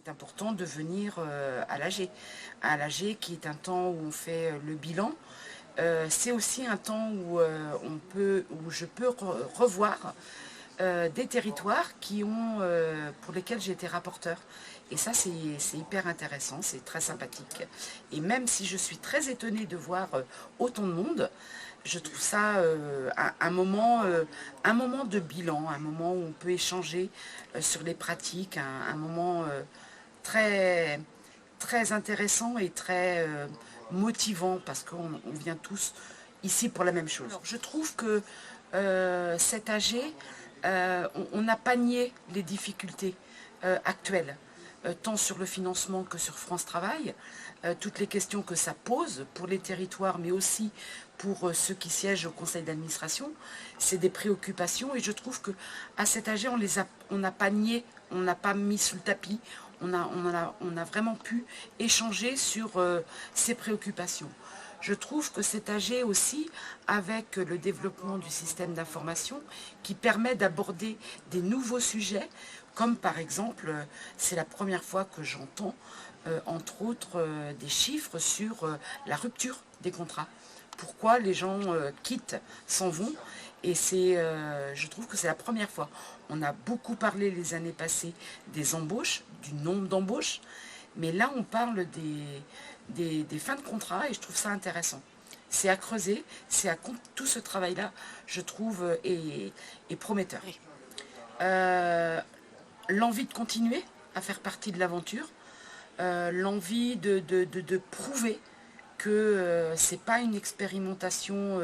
C'est important de venir à l'AG. À l'AG qui est un temps où on fait le bilan. C'est aussi un temps où, où je peux revoir des territoires pour lesquels j'ai été rapporteur. Et ça, c'est hyper intéressant, c'est très sympathique. Et même si je suis très étonnée de voir autant de monde, je trouve ça un moment de bilan, un moment où on peut échanger sur les pratiques, un moment très, très intéressant et très motivant parce qu'on vient tous ici pour la même chose. Je trouve que cet AG, on n'a pas nié les difficultés actuelles, tant sur le financement que sur France Travail, toutes les questions que ça pose pour les territoires, mais aussi pour ceux qui siègent au conseil d'administration, c'est des préoccupations et je trouve qu'à cet AG, on n'a pas nié, on n'a pas mis sous le tapis, on a vraiment pu échanger sur ces préoccupations. Je trouve que c'est âgé aussi avec le développement du système d'information qui permet d'aborder des nouveaux sujets, comme par exemple, c'est la première fois que j'entends, entre autres, des chiffres sur la rupture des contrats. Pourquoi les gens quittent, s'en vont. Et je trouve que c'est la première fois. On a beaucoup parlé les années passées des embauches, du nombre d'embauches, mais là on parle des fins de contrat et je trouve ça intéressant. C'est à creuser, tout ce travail-là, je trouve, est prometteur. L'envie de continuer à faire partie de l'aventure, l'envie de prouver que c'est pas une expérimentation,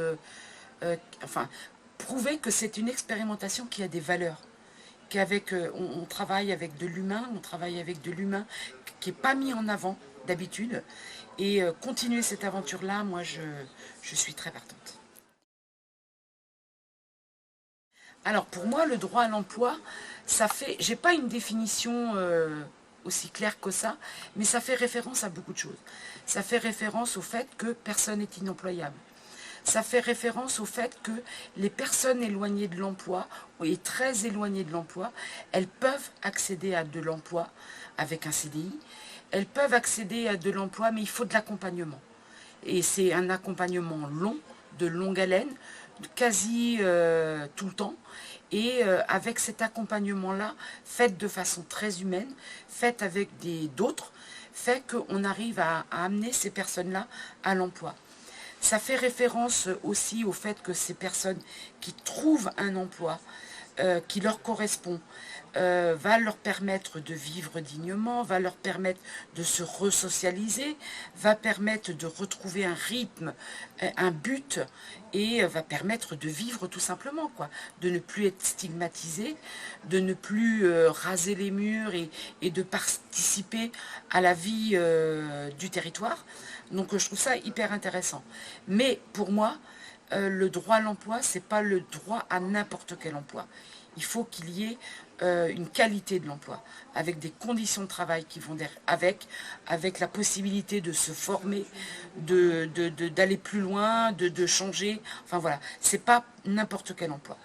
prouver que c'est une expérimentation qui a des valeurs, on travaille avec de l'humain, qui n'est pas mis en avant d'habitude, et continuer cette aventure-là, moi je suis très partante. Alors pour moi, le droit à l'emploi, j'ai pas une définition aussi claire que ça, mais ça fait référence à beaucoup de choses. Ça fait référence au fait que personne n'est inemployable. Ça fait référence au fait que les personnes éloignées de l'emploi, et très éloignées de l'emploi, elles peuvent accéder à de l'emploi avec un CDI. Elles peuvent accéder à de l'emploi, mais il faut de l'accompagnement. Et c'est un accompagnement long, de longue haleine, quasi tout le temps. Et avec cet accompagnement-là, fait de façon très humaine, fait avec d'autres, fait qu'on arrive à amener ces personnes-là à l'emploi. Ça fait référence aussi au fait que ces personnes qui trouvent un emploi qui leur correspond, va leur permettre de vivre dignement, va leur permettre de se resocialiser, va permettre de retrouver un rythme, un but, et va permettre de vivre tout simplement, quoi, de ne plus être stigmatisé, de ne plus raser les murs et de participer à la vie du territoire. Donc je trouve ça hyper intéressant. Mais pour moi, le droit à l'emploi, c'est pas le droit à n'importe quel emploi. Il faut qu'il y ait une qualité de l'emploi, avec des conditions de travail qui vont avec la possibilité de se former, d'aller plus loin, de changer. Enfin voilà, c'est pas n'importe quel emploi.